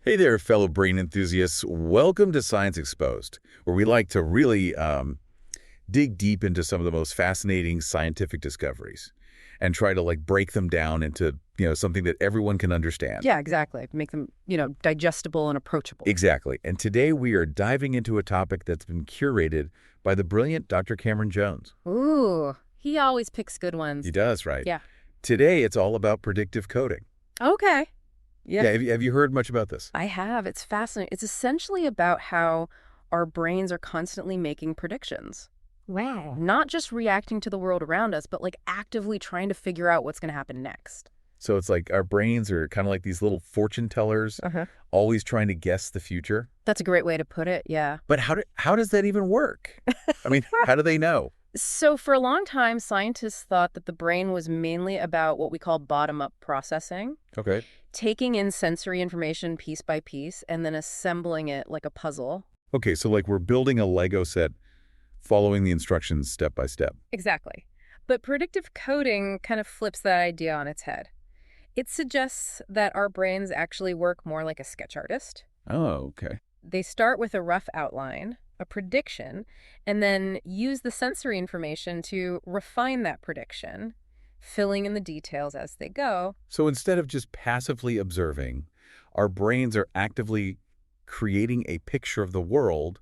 Hey there, fellow brain enthusiasts. Welcome to Science Exposed, where we like to really dig deep into some of the most fascinating scientific discoveries and try to break them down into, something that everyone can understand. Yeah, exactly. Make them, digestible and approachable. Exactly. And today we are diving into a topic that's been curated by the brilliant Dr. Cameron Jones. Ooh, he always picks good ones. He does, right? Yeah. Today it's all about predictive coding. Okay. Yeah. Yeah, have you heard much about this? I have. It's fascinating. It's essentially about how our brains are constantly making predictions. Wow. Not just reacting to the world around us, but actively trying to figure out what's going to happen next. So it's like our brains are kind of like these little fortune tellers, Uh-huh. always trying to guess the future. That's a great way to put it, yeah. But how does that even work? I mean, how do they know? So for a long time, scientists thought that the brain was mainly about what we call bottom-up processing, Okay. taking in sensory information piece by piece and then assembling it like a puzzle. Okay, so we're building a Lego set, following the instructions step by step. Exactly. But predictive coding kind of flips that idea on its head. It suggests that our brains actually work more like a sketch artist. Oh, okay. They start with a rough outline, a prediction, and then use the sensory information to refine that prediction, filling in the details as they go. So instead of just passively observing, our brains are actively creating a picture of the world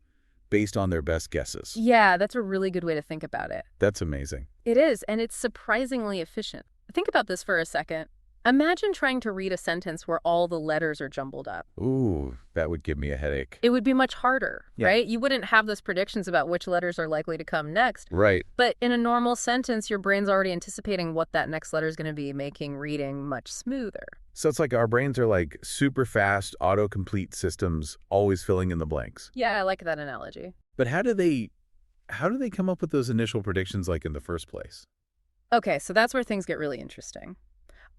based on their best guesses. Yeah, that's a really good way to think about it. That's amazing. It is, and it's surprisingly efficient. Think about this for a second. Imagine trying to read a sentence where all the letters are jumbled up. Ooh, that would give me a headache. It would be much harder, Yeah. right? You wouldn't have those predictions about which letters are likely to come next. Right. But in a normal sentence, your brain's already anticipating what that next letter is going to be, making reading much smoother. So it's like our brains are like super fast autocomplete systems, always filling in the blanks. Yeah, I like that analogy. But how do they come up with those initial predictions in the first place? Okay, so that's where things get really interesting.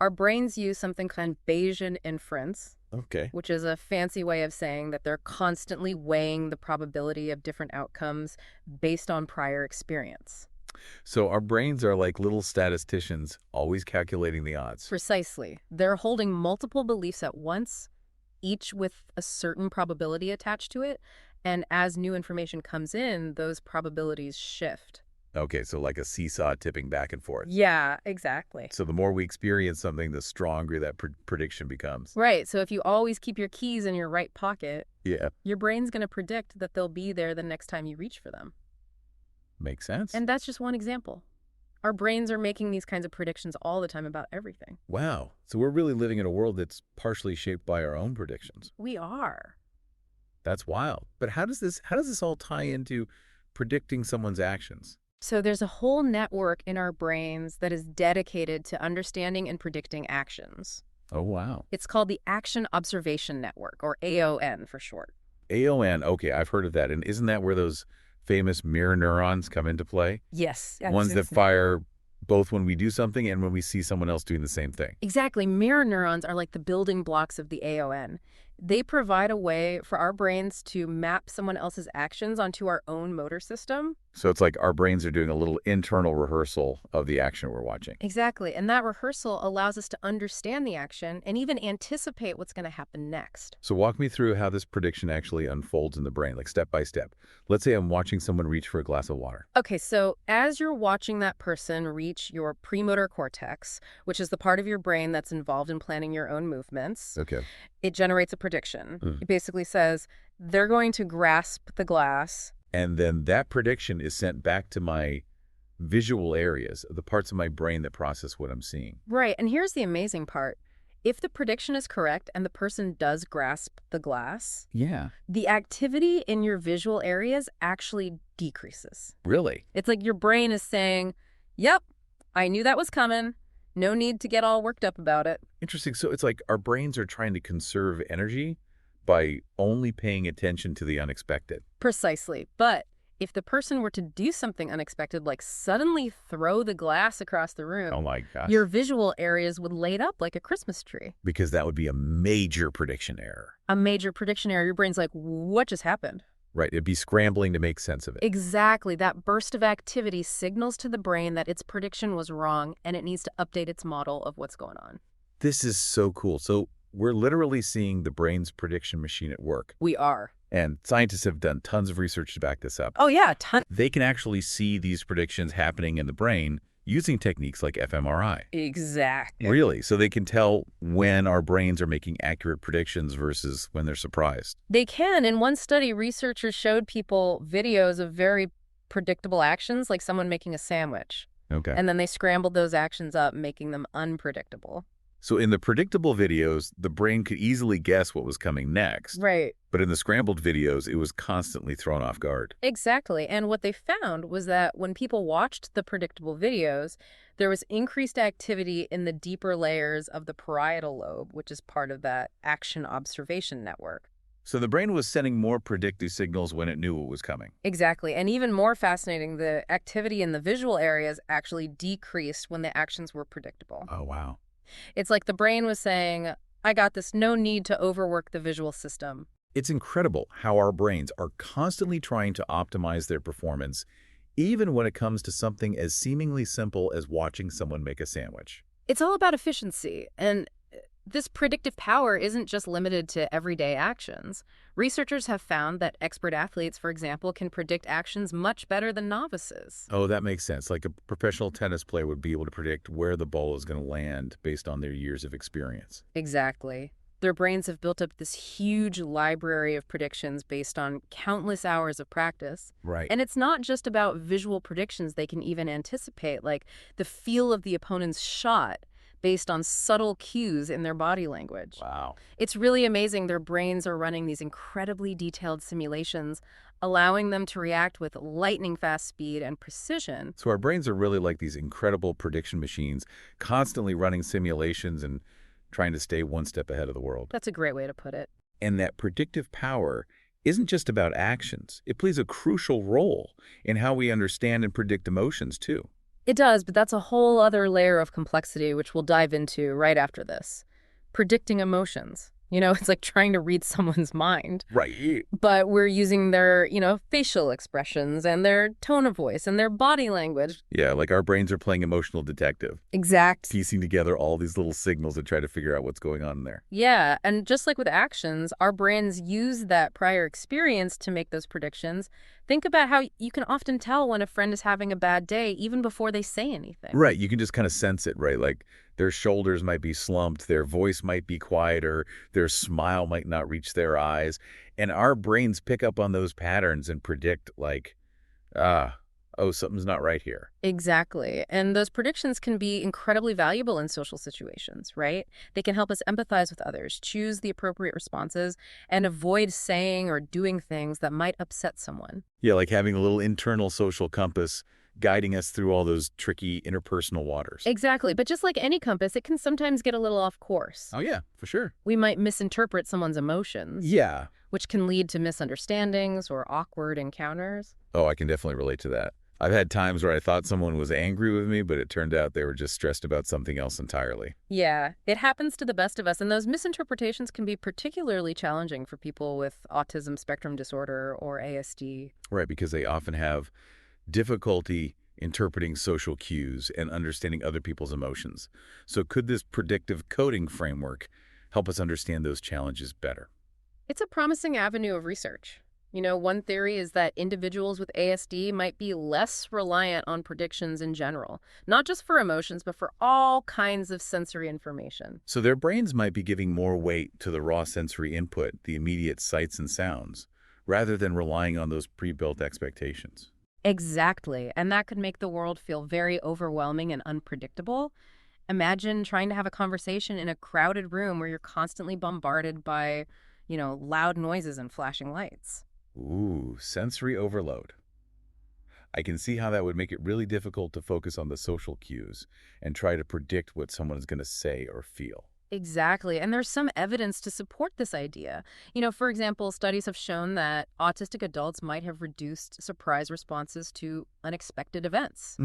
Our brains use something called Bayesian inference, Okay. which is a fancy way of saying that they're constantly weighing the probability of different outcomes based on prior experience. So our brains are like little statisticians, always calculating the odds. Precisely. They're holding multiple beliefs at once, each with a certain probability attached to it, and as new information comes in, those probabilities shift. Okay, so like a seesaw tipping back and forth. Yeah, exactly. So the more we experience something, the stronger that prediction becomes. Right, so if you always keep your keys in your right pocket, Yeah, your brain's going to predict that they'll be there the next time you reach for them. makes sense. And that's just one example. Our brains are making these kinds of predictions all the time about everything. Wow, so we're really living in a world that's partially shaped by our own predictions. We are. That's wild. But how does this all tie into predicting someone's actions? So there's a whole network in our brains that is dedicated to understanding and predicting actions. Oh, wow. It's called the Action Observation Network, or AON for short. AON, okay, I've heard of that. And isn't that where those famous mirror neurons come into play? Yes. Ones that fire both when we do something and when we see someone else doing the same thing. Exactly. Mirror neurons are like the building blocks of the AON. They provide a way for our brains to map someone else's actions onto our own motor system. So it's like our brains are doing a little internal rehearsal of the action we're watching. Exactly. And that rehearsal allows us to understand the action and even anticipate what's going to happen next. So walk me through how this prediction actually unfolds in the brain, like step by step. Let's say I'm watching someone reach for a glass of water. Okay, so as you're watching that person reach your premotor cortex, which is the part of your brain that's involved in planning your own movements, Okay. it generates a prediction. It basically says they're going to grasp the glass. And then that prediction is sent back to my visual areas, the parts of my brain that process what I'm seeing. Right, and here's the amazing part. If the prediction is correct and the person does grasp the glass, Yeah. the activity in your visual areas actually decreases. Really? It's like your brain is saying, yep, I knew that was coming. No need to get all worked up about it. Interesting. So it's like our brains are trying to conserve energy by only paying attention to the unexpected. Precisely. But if the person were to do something unexpected, like suddenly throw the glass across the room, Oh my gosh. your visual areas would light up like a Christmas tree. Because that would be a major prediction error. A major prediction error. Your brain's like, what just happened? Right. It'd be scrambling to make sense of it. Exactly. That burst of activity signals to the brain that its prediction was wrong and it needs to update its model of what's going on. This is so cool. So We're literally seeing the brain's prediction machine at work. We are. And scientists have done tons of research to back this up. Oh, yeah, a ton. They can actually see these predictions happening in the brain using techniques like fMRI. Exactly. Really? So they can tell when our brains are making accurate predictions versus when they're surprised. They can. In one study, researchers showed people videos of very predictable actions, like someone making a sandwich. Okay. And then they scrambled those actions up, making them unpredictable. So in the predictable videos, the brain could easily guess what was coming next. Right. But in the scrambled videos, it was constantly thrown off guard. Exactly. And what they found was that when people watched the predictable videos, there was increased activity in the deeper layers of the parietal lobe, which is part of that action observation network. So the brain was sending more predictive signals when it knew what was coming. Exactly. And even more fascinating, the activity in the visual areas actually decreased when the actions were predictable. Oh, wow. It's like the brain was saying, I got this, no need to overwork the visual system. It's incredible how our brains are constantly trying to optimize their performance, even when it comes to something as seemingly simple as watching someone make a sandwich. It's all about efficiency, and this predictive power isn't just limited to everyday actions. Researchers have found that expert athletes, for example, can predict actions much better than novices. Oh, that makes sense. Like a professional tennis player would be able to predict where the ball is going to land based on their years of experience. Exactly. Their brains have built up this huge library of predictions based on countless hours of practice. Right. And it's not just about visual predictions they can even anticipate, like the feel of the opponent's shot based on subtle cues in their body language. Wow. It's really amazing their brains are running these incredibly detailed simulations, allowing them to react with lightning-fast speed and precision. So our brains are really like these incredible prediction machines, constantly running simulations and trying to stay one step ahead of the world. That's a great way to put it. And that predictive power isn't just about actions. It plays a crucial role in how we understand and predict emotions, too. It does, but that's a whole other layer of complexity, which we'll dive into right after this. Predicting emotions. You know, it's like trying to read someone's mind. Right. But we're using their, facial expressions and their tone of voice and their body language. Yeah, like our brains are playing emotional detective, Exact. piecing together all these little signals to try to figure out what's going on there. Yeah, and just like with actions, our brains use that prior experience to make those predictions. Think about how you can often tell when a friend is having a bad day even before they say anything. Right, you can just kind of sense it, right? Like their shoulders might be slumped, their voice might be quieter, their smile might not reach their eyes. And our brains pick up on those patterns and predict like, oh, something's not right here. Exactly. And those predictions can be incredibly valuable in social situations, right? They can help us empathize with others, choose the appropriate responses, and avoid saying or doing things that might upset someone. Yeah, like having a little internal social compass guiding us through all those tricky interpersonal waters. Exactly. But just like any compass, it can sometimes get a little off course. Oh, yeah, for sure. We might misinterpret someone's emotions. Yeah. Which can lead to misunderstandings or awkward encounters. Oh, I can definitely relate to that. I've had times where I thought someone was angry with me, but it turned out they were just stressed about something else entirely. Yeah, it happens to the best of us, and those misinterpretations can be particularly challenging for people with autism spectrum disorder or ASD. Right, because they often have difficulty interpreting social cues and understanding other people's emotions. So could this predictive coding framework help us understand those challenges better? It's a promising avenue of research. One theory is that individuals with ASD might be less reliant on predictions in general, not just for emotions, but for all kinds of sensory information. So their brains might be giving more weight to the raw sensory input, the immediate sights and sounds, rather than relying on those pre-built expectations. Exactly. And that could make the world feel very overwhelming and unpredictable. Imagine trying to have a conversation in a crowded room where you're constantly bombarded by, loud noises and flashing lights. Ooh, sensory overload. I can see how that would make it really difficult to focus on the social cues and try to predict what someone is going to say or feel. Exactly. And there's some evidence to support this idea. For example, studies have shown that autistic adults might have reduced surprise responses to unexpected events,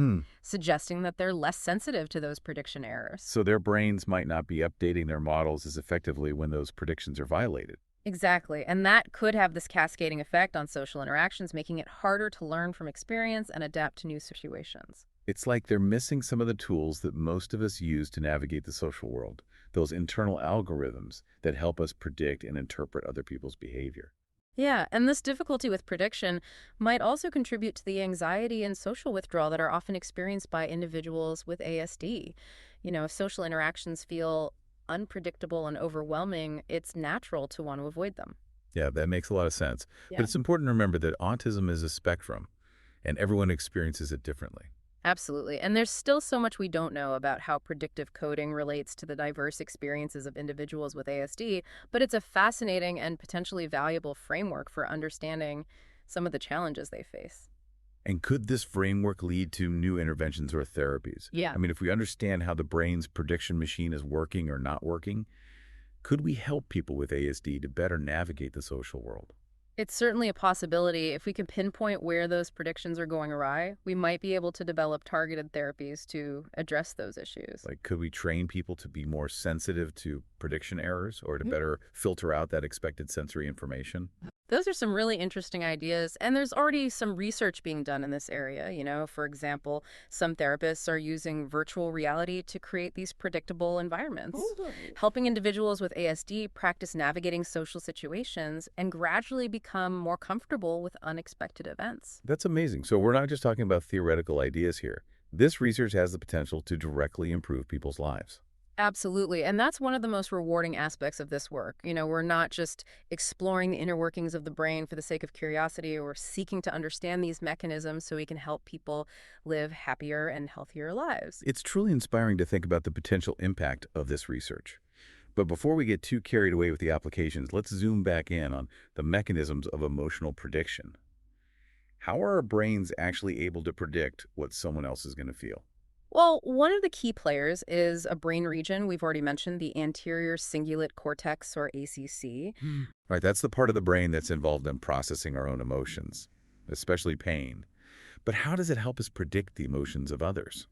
suggesting that they're less sensitive to those prediction errors. So their brains might not be updating their models as effectively when those predictions are violated. Exactly. And that could have this cascading effect on social interactions, making it harder to learn from experience and adapt to new situations. It's like they're missing some of the tools that most of us use to navigate the social world. those internal algorithms that help us predict and interpret other people's behavior. Yeah, and this difficulty with prediction might also contribute to the anxiety and social withdrawal that are often experienced by individuals with ASD. If social interactions feel unpredictable and overwhelming, it's natural to want to avoid them. Yeah, that makes a lot of sense. But Yeah. it's important to remember that autism is a spectrum, and everyone experiences it differently. Absolutely. And there's still so much we don't know about how predictive coding relates to the diverse experiences of individuals with ASD, but it's a fascinating and potentially valuable framework for understanding some of the challenges they face. And could this framework lead to new interventions or therapies? Yeah. I mean, if we understand how the brain's prediction machine is working or not working, could we help people with ASD to better navigate the social world? It's certainly a possibility. If we can pinpoint where those predictions are going awry, we might be able to develop targeted therapies to address those issues. Like, could we train people to be more sensitive to prediction errors or to better filter out that expected sensory information? Those are some really interesting ideas, and there's already some research being done in this area. For example, some therapists are using virtual reality to create these predictable environments, helping individuals with ASD practice navigating social situations and gradually become more comfortable with unexpected events. That's amazing. So we're not just talking about theoretical ideas here. This research has the potential to directly improve people's lives. Absolutely. And that's one of the most rewarding aspects of this work. We're not just exploring the inner workings of the brain for the sake of curiosity or seeking to understand these mechanisms so we can help people live happier and healthier lives. It's truly inspiring to think about the potential impact of this research. But before we get too carried away with the applications, let's zoom back in on the mechanisms of emotional prediction. How are our brains actually able to predict what someone else is going to feel? Well, one of the key players is a brain region we've already mentioned, the anterior cingulate cortex, or ACC. Right, that's the part of the brain that's involved in processing our own emotions, especially pain. But how does it help us predict the emotions of others?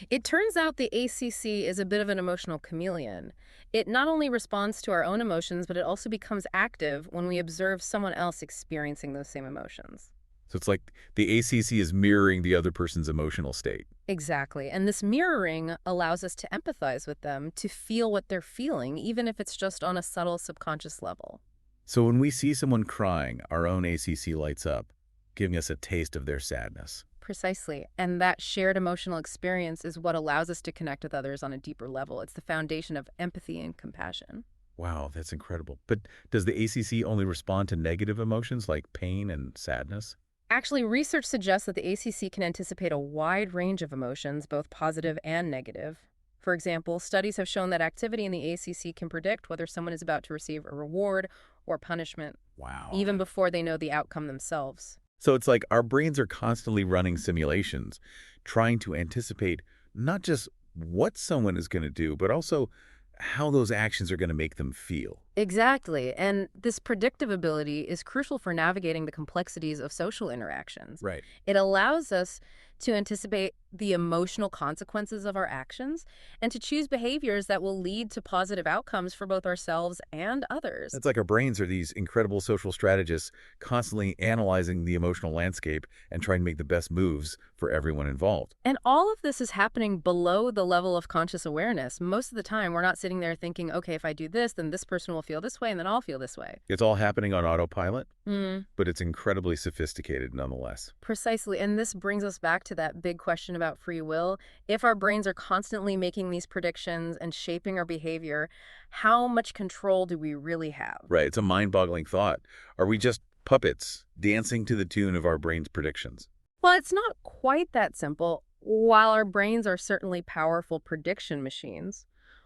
It turns out the ACC is a bit of an emotional chameleon. It not only responds to our own emotions, but it also becomes active when we observe someone else experiencing those same emotions. So it's like the ACC is mirroring the other person's emotional state. Exactly. And this mirroring allows us to empathize with them, to feel what they're feeling, even if it's just on a subtle subconscious level. So when we see someone crying, our own ACC lights up, giving us a taste of their sadness. Precisely. And that shared emotional experience is what allows us to connect with others on a deeper level. It's the foundation of empathy and compassion. Wow, that's incredible. But does the ACC only respond to negative emotions like pain and sadness? Actually, research suggests that the ACC can anticipate a wide range of emotions, both positive and negative. For example, studies have shown that activity in the ACC can predict whether someone is about to receive a reward or punishment, Wow. even before they know the outcome themselves. So it's like our brains are constantly running simulations, trying to anticipate not just what someone is going to do, but also how those actions are going to make them feel. Exactly. And this predictive ability is crucial for navigating the complexities of social interactions. Right. It allows us to anticipate the emotional consequences of our actions and to choose behaviors that will lead to positive outcomes for both ourselves and others. It's like our brains are these incredible social strategists constantly analyzing the emotional landscape and trying to make the best moves for everyone involved. And all of this is happening below the level of conscious awareness. Most of the time, we're not sitting there thinking, okay, if I do this, then this person will feel this way, and then I'll feel this way. It's all happening on autopilot, Mm, but it's incredibly sophisticated nonetheless. precisely. And this brings us back to that big question about free will. If our brains are constantly making these predictions and shaping our behavior, how much control do we really have? Right. It's a mind-boggling thought. Are we just puppets dancing to the tune of our brain's predictions? Well, it's not quite that simple. While our brains are certainly powerful prediction machines,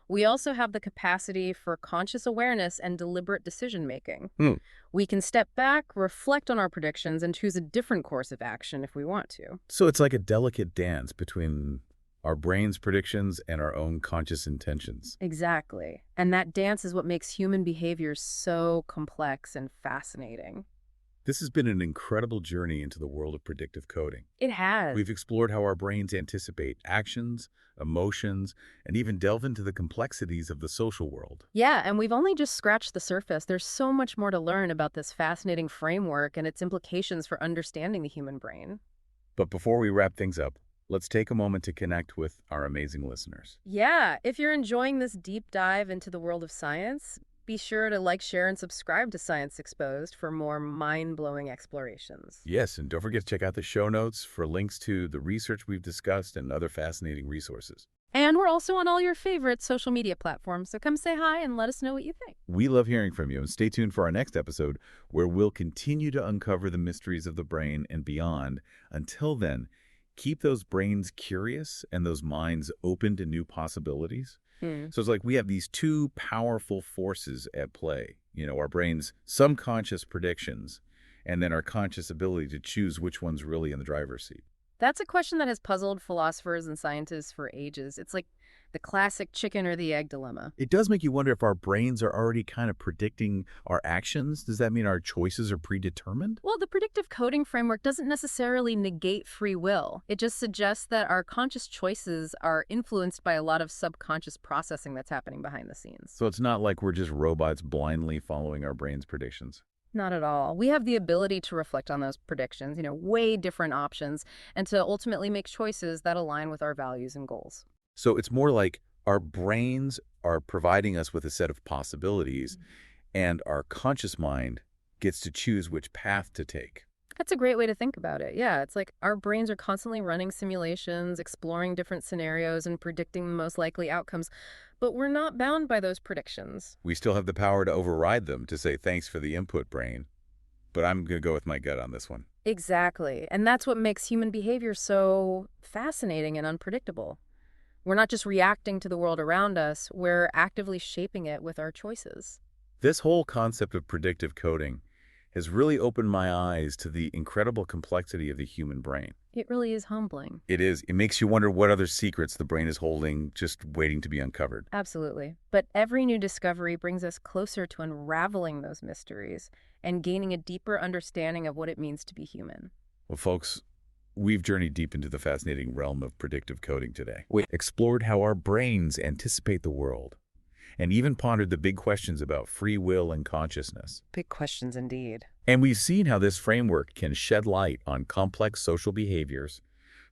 we also have the capacity for conscious awareness and deliberate decision-making. Hmm. We can step back, reflect on our predictions, and choose a different course of action if we want to. So it's like a delicate dance between our brain's predictions and our own conscious intentions. Exactly. And that dance is what makes human behavior so complex and fascinating. This has been an incredible journey into the world of predictive coding. It has. We've explored how our brains anticipate actions, emotions, and even delve into the complexities of the social world. Yeah, and we've only just scratched the surface. There's so much more to learn about this fascinating framework and its implications for understanding the human brain. But before we wrap things up, let's take a moment to connect with our amazing listeners. Yeah, if you're enjoying this deep dive into the world of science, be sure to like, share, and subscribe to Science Exposed for more mind-blowing explorations. Yes, and don't forget to check out the show notes for links to the research we've discussed and other fascinating resources. And we're also on all your favorite social media platforms, so come say hi and let us know what you think. We love hearing from you, and stay tuned for our next episode where we'll continue to uncover the mysteries of the brain and beyond. Until then, keep those brains curious and those minds open to new possibilities. So it's like we have these two powerful forces at play, our brain's subconscious predictions and then our conscious ability to choose which one's really in the driver's seat. That's a question that has puzzled philosophers and scientists for ages. It's like the classic chicken or the egg dilemma. It does make you wonder if our brains are already kind of predicting our actions. Does that mean our choices are predetermined? Well, the predictive coding framework doesn't necessarily negate free will. It just suggests that our conscious choices are influenced by a lot of subconscious processing that's happening behind the scenes. So it's not like we're just robots blindly following our brain's predictions. Not at all. We have the ability to reflect on those predictions, way different options, and to ultimately make choices that align with our values and goals. So it's more like our brains are providing us with a set of possibilities, and our conscious mind gets to choose which path to take. That's a great way to think about it. Yeah, it's like our brains are constantly running simulations, exploring different scenarios, and predicting the most likely outcomes. But we're not bound by those predictions. We still have the power to override them, to say thanks for the input, brain. But I'm going to go with my gut on this one. Exactly. And that's what makes human behavior so fascinating and unpredictable. We're not just reacting to the world around us, we're actively shaping it with our choices. This whole concept of predictive coding has really opened my eyes to the incredible complexity of the human brain. It really is humbling. It is. It makes you wonder what other secrets the brain is holding, just waiting to be uncovered. Absolutely. But every new discovery brings us closer to unraveling those mysteries and gaining a deeper understanding of what it means to be human. Well, folks, we've journeyed deep into the fascinating realm of predictive coding today. We explored how our brains anticipate the world and even pondered the big questions about free will and consciousness. Big questions indeed. And we've seen how this framework can shed light on complex social behaviors,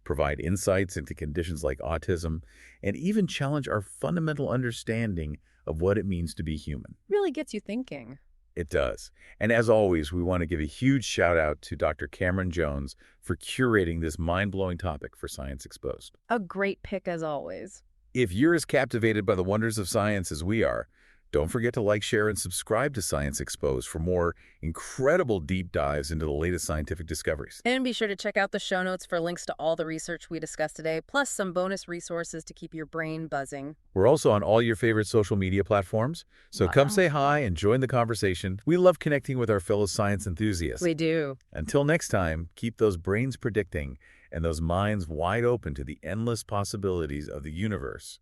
provide insights into conditions like autism, and even challenge our fundamental understanding of what it means to be human. Really gets you thinking. It does. And as always, we want to give a huge shout out to Dr. Cameron Jones for curating this mind-blowing topic for Science Exposed. A great pick as always. If you're as captivated by the wonders of science as we are, don't forget to like, share, and subscribe to Science Exposed for more incredible deep dives into the latest scientific discoveries. And be sure to check out the show notes for links to all the research we discussed today, plus some bonus resources to keep your brain buzzing. We're also on all your favorite social media platforms, so come say hi and join the conversation. We love connecting with our fellow science enthusiasts. We do. Until next time, keep those brains predicting and those minds wide open to the endless possibilities of the universe.